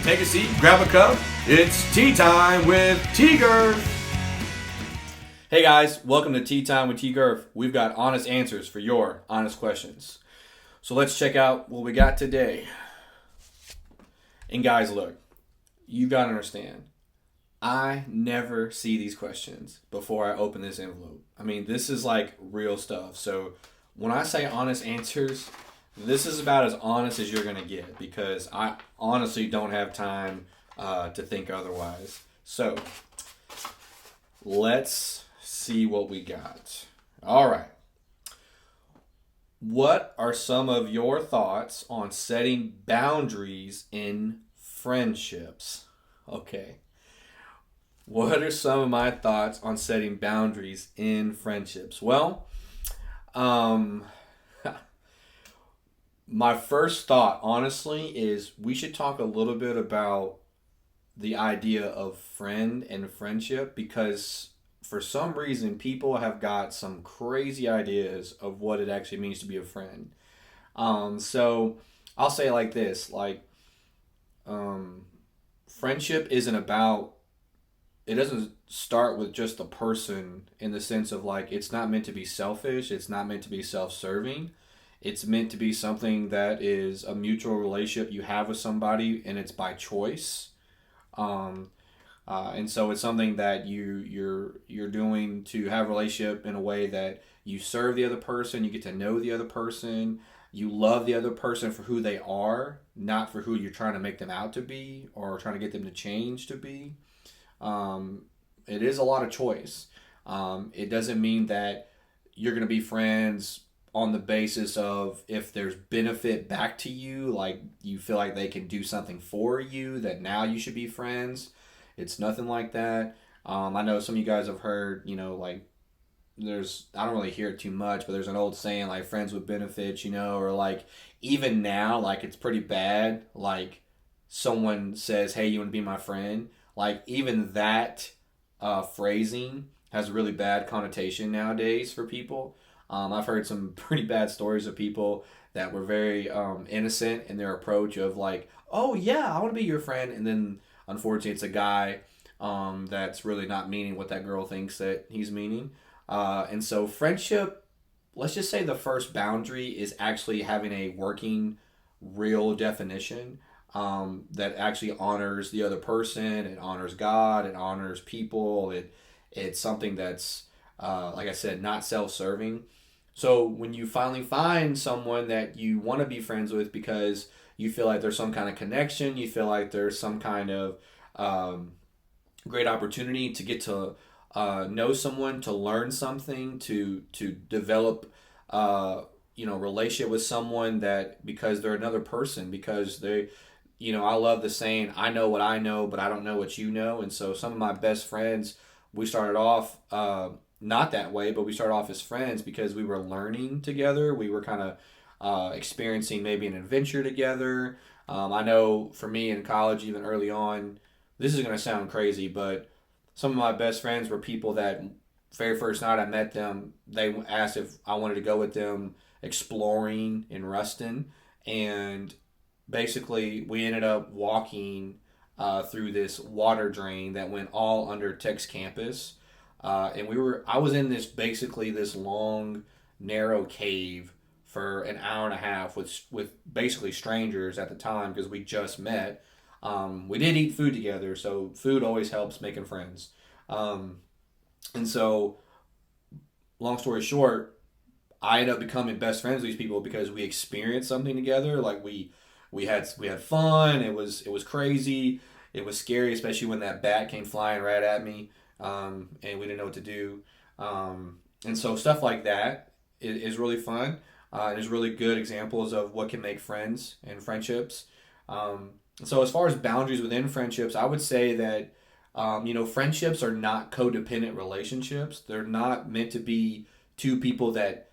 take a seat, grab a cup. It's tea time with T-Gerf. Hey guys, welcome to Tea Time with T-Gerf. We've got honest answers for your honest questions. So let's check out what we got today. And guys, look, you gotta understand, I never see these questions before I open this envelope. I mean, this is like real stuff. So when I say honest answers, this is about as honest as you're going to get because I honestly don't have time to think otherwise. So let's see what we got. All right. What are some of your thoughts on setting boundaries in friendships? Okay. What are some of my thoughts on setting boundaries in friendships? Well, my first thought, honestly, is we should talk a little bit about the idea of friend and friendship because for some reason people have got some crazy ideas of what it actually means to be a friend. So I'll say it like this, friendship isn't about, it doesn't start with just a person in the sense of like, it's not meant to be selfish. It's not meant to be self-serving. It's meant to be something that is a mutual relationship you have with somebody, and it's by choice. And so it's something that you're doing to have a relationship in a way that you serve the other person, you get to know the other person, you love the other person for who they are, not for who you're trying to make them out to be or trying to get them to change to be. It is a lot of choice. It doesn't mean that you're going to be friends on the basis of if there's benefit back to you, like you feel like they can do something for you, that now you should be friends. It's nothing like that. I know some of you guys have heard, like I don't really hear it too much, but there's an old saying like friends with benefits, or like even now, like it's pretty bad. Like someone says, hey, you want to be my friend? Like even that phrasing has a really bad connotation nowadays for people. I've heard some pretty bad stories of people that were very innocent in their approach of like, oh yeah, I want to be your friend. And then unfortunately it's a guy that's really not meaning what that girl thinks that he's meaning. And so friendship, let's just say the first boundary is actually having a working, real definition that actually honors the other person, it honors God, it honors people. It's something that's, like I said, not self-serving. So when you finally find someone that you want to be friends with because you feel like there's some kind of connection, you feel like there's some kind of great opportunity to get to know someone, to learn something, to develop relationship with someone that because they're another person, because they, I love the saying, I know what I know, but I don't know what you know. And so some of my best friends, we started off not that way, but we started off as friends because we were learning together. We were kind of experiencing maybe an adventure together. I know for me in college, even early on, this is going to sound crazy, but some of my best friends were people that very first night I met them, they asked if I wanted to go with them exploring in Ruston. And basically we ended up walking through this water drain that went all under Tech's campus. And I was in this long, narrow cave for an hour and a half with basically strangers at the time because we just met. We did eat food together, so food always helps making friends. And so, long story short, I ended up becoming best friends with these people because we experienced something together. Like we had fun. It was crazy. It was scary, especially when that bat came flying right at me. And we didn't know what to do. And so stuff like that is really fun. There's really good examples of what can make friends and friendships. So as far as boundaries within friendships, I would say that, friendships are not codependent relationships. They're not meant to be two people that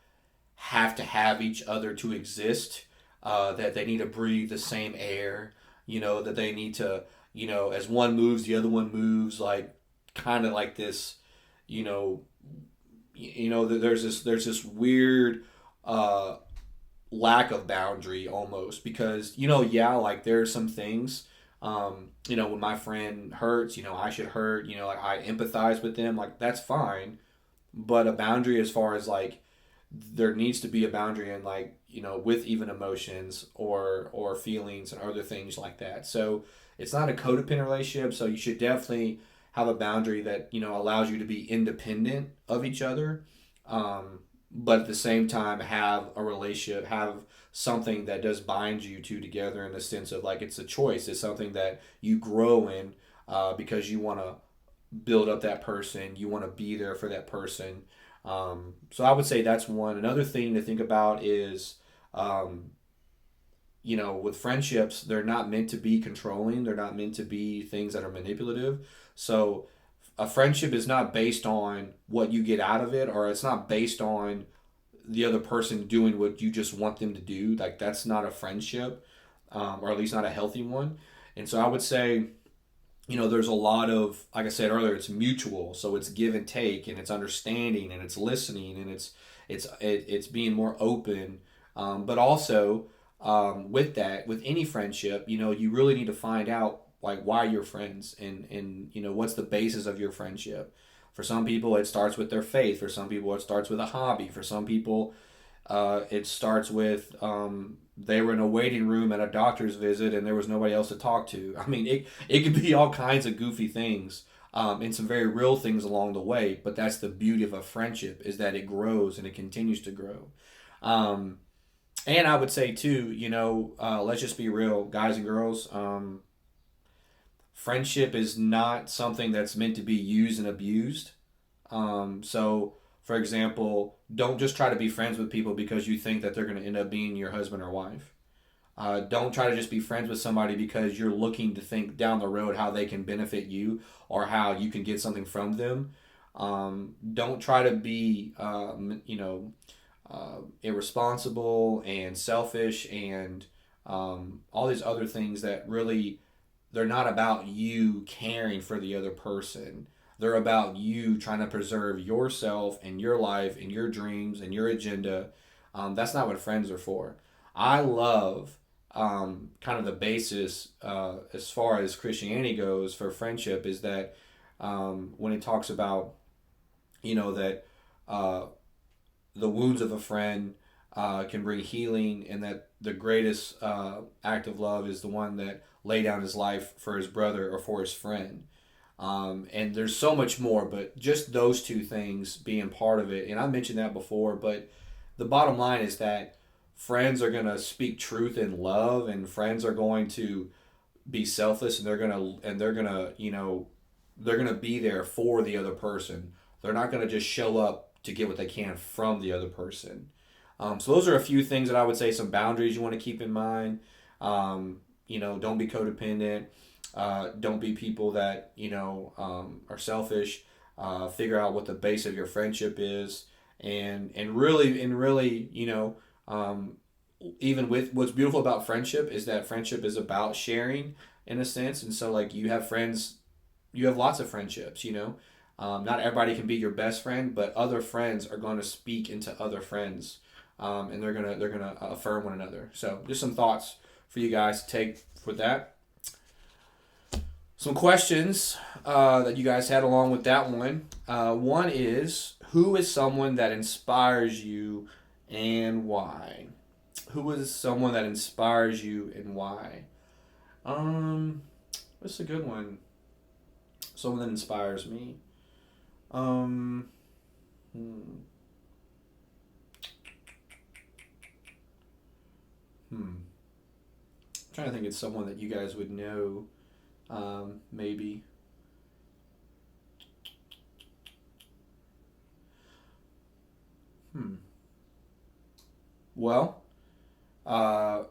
have to have each other to exist, that they need to breathe the same air, that they need to, as one moves, the other one moves, like kind of like this, there's this weird lack of boundary almost because like there are some things When my friend hurts, I should hurt. Like I empathize with them. Like that's fine, but a boundary as far as like there needs to be a boundary in like with even emotions or feelings and other things like that. So it's not a codependent relationship. So you should definitely have a boundary that allows you to be independent of each other, but at the same time have a relationship, have something that does bind you two together in the sense of like it's a choice. It's something that you grow in because you want to build up that person. You want to be there for that person. So I would say that's one. Another thing to think about is, um, with friendships, they're not meant to be controlling. They're not meant to be things that are manipulative. So a friendship is not based on what you get out of it, or it's not based on the other person doing what you just want them to do. Like that's not a friendship, or at least not a healthy one. And so I would say, there's a lot of, like I said earlier, it's mutual. So it's give and take, and it's understanding, and it's listening, and it's being more open. But also, with that, with any friendship, you really need to find out like why you're friends, and what's the basis of your friendship. For some people, it starts with their faith. For some people, it starts with a hobby. For some people, it starts with they were in a waiting room at a doctor's visit and there was nobody else to talk to. I mean, it could be all kinds of goofy things, and some very real things along the way. But that's the beauty of a friendship, is that it grows and it continues to grow. Um, and I would say too, let's just be real, guys and girls. Friendship is not something that's meant to be used and abused. So, for example, don't just try to be friends with people because you think that they're going to end up being your husband or wife. Don't try to just be friends with somebody because you're looking to think down the road how they can benefit you or how you can get something from them. Don't try to be, irresponsible and selfish and all these other things that really they're not about you caring for the other person. They're about you trying to preserve yourself and your life and your dreams and your agenda. That's not what friends are for. I love kind of the basis as far as Christianity goes for friendship is that when it talks about, that uh, the wounds of a friend can bring healing, and that the greatest act of love is the one that lay down his life for his brother or for his friend. And there's so much more, but just those two things being part of it. And I mentioned that before, but the bottom line is that friends are going to speak truth in love, and friends are going to be selfless, and they're going to be there for the other person. They're not going to just show up to get what they can from the other person. So those are a few things that I would say, some boundaries you want to keep in mind. Don't be codependent. Don't be people that are selfish. Figure out what the base of your friendship is, and really, even with what's beautiful about friendship is that friendship is about sharing in a sense, and so like you have friends, you have lots of friendships. Not everybody can be your best friend, but other friends are going to speak into other friends, and they're gonna affirm one another. So just some thoughts for you guys to take with that. Some questions that you guys had along with that one. One is, who is someone that inspires you and why? Who is someone that inspires you and why? That's a good one. Someone that inspires me. Um, hmm. I'm trying to think of someone that you guys would know. Maybe. Hmm. Well, uh,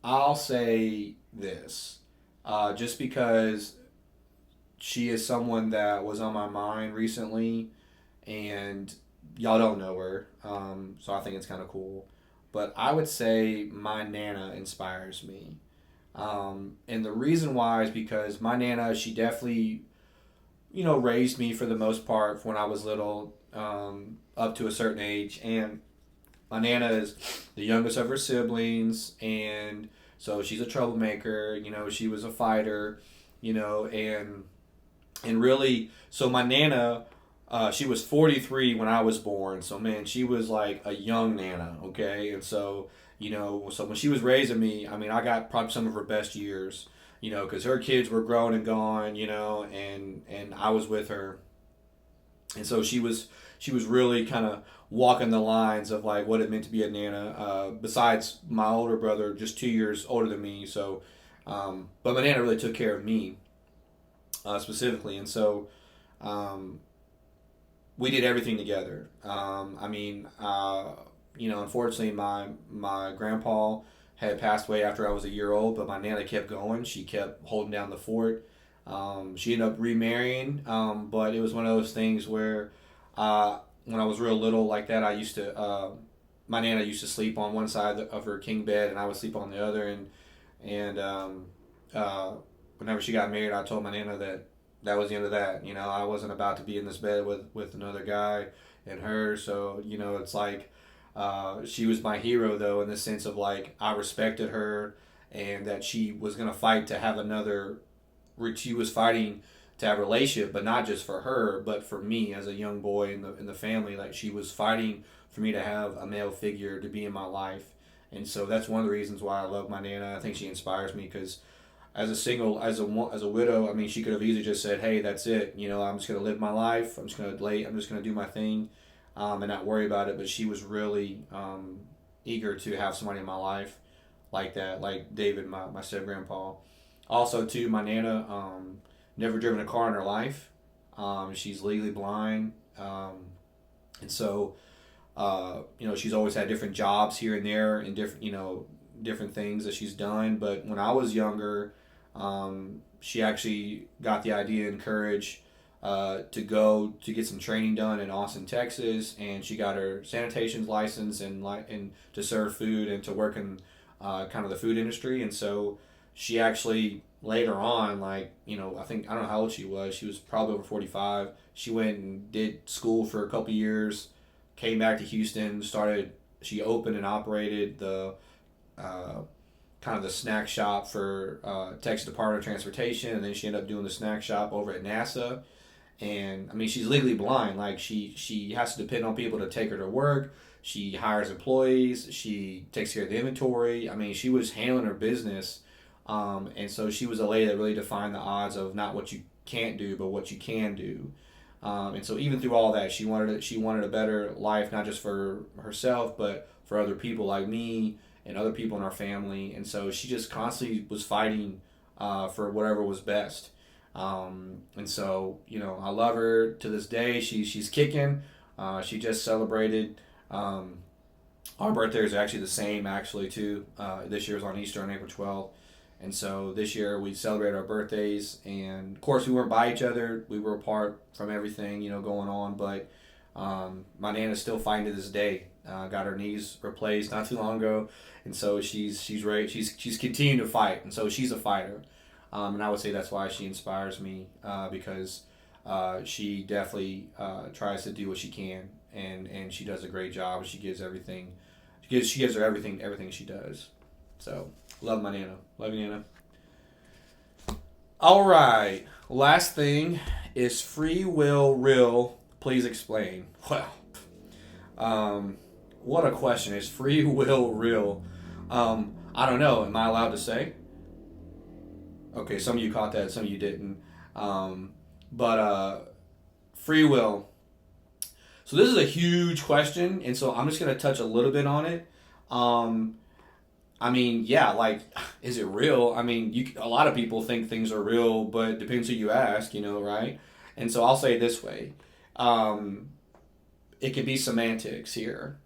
I'll say this. Just because she is someone that was on my mind recently, and y'all don't know her, so I think it's kind of cool. But I would say my Nana inspires me. And the reason why is because my Nana, she definitely, raised me for the most part when I was little, up to a certain age. And my Nana is the youngest of her siblings, and so she's a troublemaker. She was a fighter. And really, so my Nana, she was 43 when I was born. So man, she was like a young Nana. Okay, and so so when she was raising me, I mean, I got probably some of her best years. Because her kids were grown and gone. And I was with her, and so she was really kind of walking the lines of like what it meant to be a Nana. Besides my older brother, just 2 years older than me. So, but my Nana really took care of me specifically, and so um, we did everything together. I mean, unfortunately, my grandpa had passed away after I was a year old, but my Nana kept going. She kept holding down the fort. She ended up remarrying, but it was one of those things where when I was real little like that, my Nana used to sleep on one side of her king bed, and I would sleep on the other. And uh, whenever she got married, I told my Nana that was the end of that. I wasn't about to be in this bed with another guy and her. So it's like she was my hero though, in the sense of like I respected her, and that she was gonna fight to have another. She was fighting to have a relationship, but not just for her, but for me as a young boy in the family. Like she was fighting for me to have a male figure to be in my life, and so that's one of the reasons why I love my Nana. I think she inspires me because as a widow, I mean, she could have easily just said, "Hey, that's it. I'm just gonna live my life. I'm just gonna do my thing, and not worry about it." But she was really eager to have somebody in my life like that, like David, my step grandpa. Also, too, my Nana never driven a car in her life. She's legally blind, and so she's always had different jobs here and there, and different things that she's done. But when I was younger, she actually got the idea and courage to go to get some training done in Austin, Texas, and she got her sanitation license and to serve food and to work in kind of the food industry. And so she actually later on, like I don't know how old she was. She was probably over 45. She went and did school for a couple years, came back to Houston, started. She opened and operated the uh, kind of the snack shop for Texas Department of Transportation, and then she ended up doing the snack shop over at NASA. And I mean, she's legally blind. Like she has to depend on people to take her to work. She hires employees. She takes care of the inventory. I mean, she was handling her business, and so she was a lady that really defined the odds of not what you can't do, but what you can do. And so even through all that, she wanted a better life, not just for herself, but for other people like me and other people in our family. And so she just constantly was fighting for whatever was best. And so I love her to this day. She's kicking. She just celebrated. Our birthdays are actually the same, actually, too. This year was on Easter on April 12th. And so this year we celebrated our birthdays, and of course we weren't by each other. We were apart from everything, going on. But my Nana's still fighting to this day. Got her knees replaced not too long ago, and so she's ready. She's continuing to fight, and so she's a fighter. And I would say that's why she inspires me because she definitely tries to do what she can, and she does a great job. She gives everything. She gives her everything she does. So love my Nana. Love you, Nana. All right. Last thing is free will real. Please explain. Well, what a question. Is free will real? I don't know. Am I allowed to say? Okay, some of you caught that, some of you didn't. But free will. So this is a huge question, and so I'm just going to touch a little bit on it. I mean, yeah, like, is it real? I mean, a lot of people think things are real, but it depends who you ask, right? And so I'll say it this way. It can be semantics here.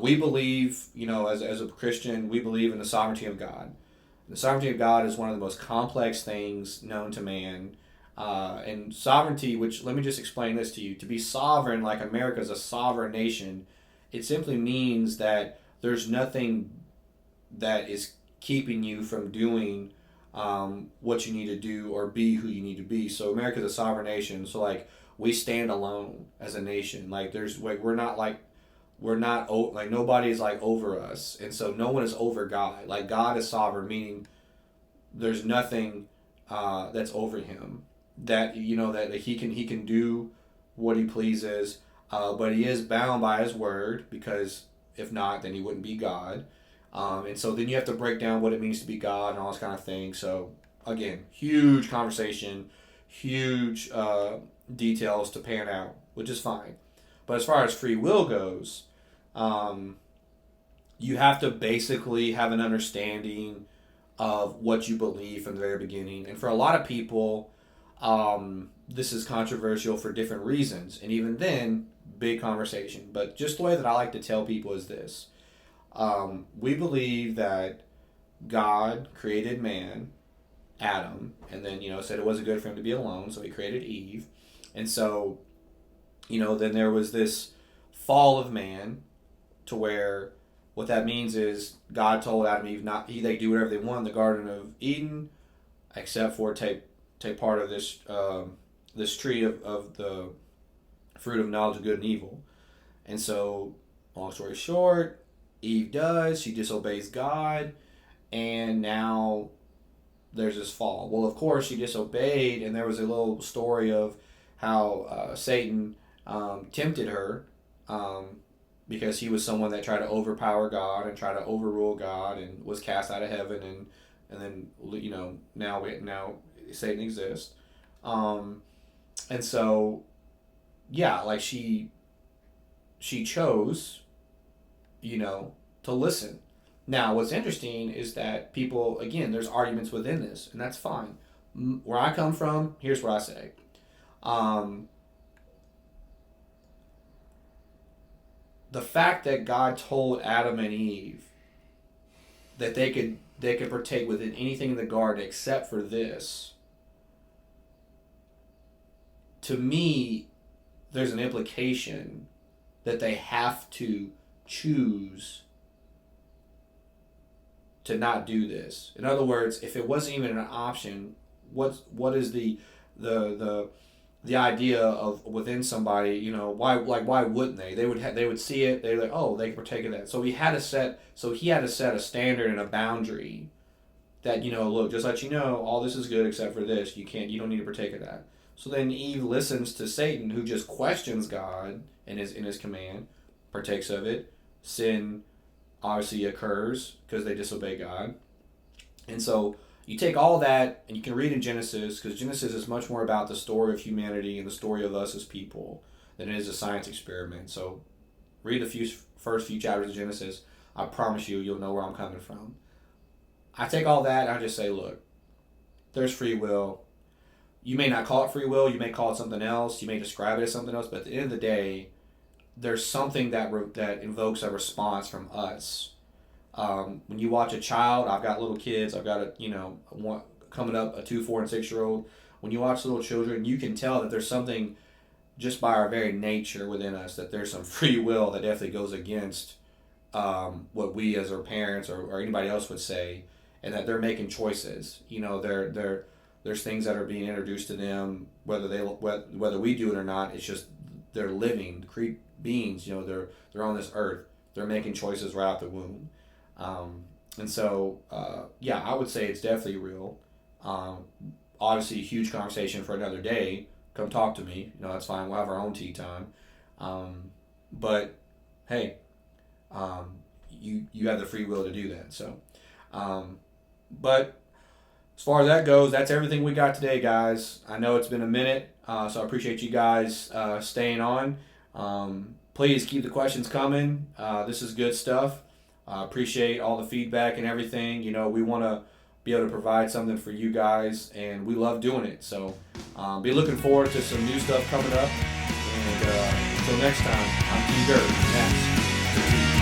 We believe, as a Christian, we believe in the sovereignty of God. The sovereignty of God is one of the most complex things known to man. And sovereignty, which let me just explain this to you. To be sovereign, like America is a sovereign nation, it simply means that there's nothing that is keeping you from doing what you need to do or be who you need to be. So America is a sovereign nation. So like we stand alone as a nation. Like we're not like we're not like nobody is like over us, and so no one is over God. Like God is sovereign, meaning there's nothing that's over him. That that he can do what he pleases, but he is bound by his word, because if not, then he wouldn't be God. And so then you have to break down what it means to be God and all this kind of thing. So again, huge conversation, huge details to pan out, which is fine. But as far as free will goes, you have to basically have an understanding of what you believe from the very beginning. And for a lot of people, this is controversial for different reasons. And even then, big conversation. But just the way that I like to tell people is this. We believe that God created man, Adam, and then, said it wasn't good for him to be alone, so he created Eve. And so, then there was this fall of man, to where what that means is God told Adam and Eve they do whatever they want in the Garden of Eden, except for take part of this tree of the fruit of knowledge of good and evil. And so, long story short, Eve does. She disobeys God, and now there's this fall. Well, of course, she disobeyed, and there was a little story of how Satan tempted her, because he was someone that tried to overpower God and try to overrule God, and was cast out of heaven, and then now Satan exists, and so like she chose, to listen. Now, what's interesting is that people, again, there's arguments within this, and that's fine. Where I come from, here's what I say. The fact that God told Adam and Eve that they could partake within anything in the garden except for this, to me, there's an implication that they have to choose to not do this. In other words, if it wasn't even an option, what is the idea of within somebody? Why wouldn't they? They would see it. They're like, oh, they can partake of that. So he had to set a standard and a boundary that, look, just let all this is good except for this. You don't need to partake of that. So then Eve listens to Satan, who just questions God in his command, partakes of it. Sin obviously occurs because they disobey God. And so you take all that, and you can read in Genesis, because Genesis is much more about the story of humanity and the story of us as people than it is a science experiment. So read the first few chapters of Genesis. I promise you'll know where I'm coming from. I take all that and I just say, look, there's free will. You may not call it free will. You may call it something else. You may describe it as something else. But at the end of the day, there's something that invokes a response from us. When you watch a child, I've got little kids. I've got coming up a 2, 4, and 6-year-old. When you watch little children, you can tell that there's something just by our very nature within us, that there's some free will that definitely goes against what we as our parents or anybody else would say, and that they're making choices. There's things that are being introduced to them, whether we do it or not. It's just they're living beings. They're on this earth. They're making choices right out the womb. And so, I would say it's definitely real. Obviously, a huge conversation for another day. Come talk to me. That's fine. We'll have our own tea time. But hey, you have the free will to do that. So, but as far as that goes, that's everything we got today, guys. I know it's been a minute, so I appreciate you guys staying on. Please keep the questions coming. This is good stuff. I appreciate all the feedback and everything. We want to be able to provide something for you guys, and we love doing it. So be looking forward to some new stuff coming up. And until next time, I'm T-Gerf.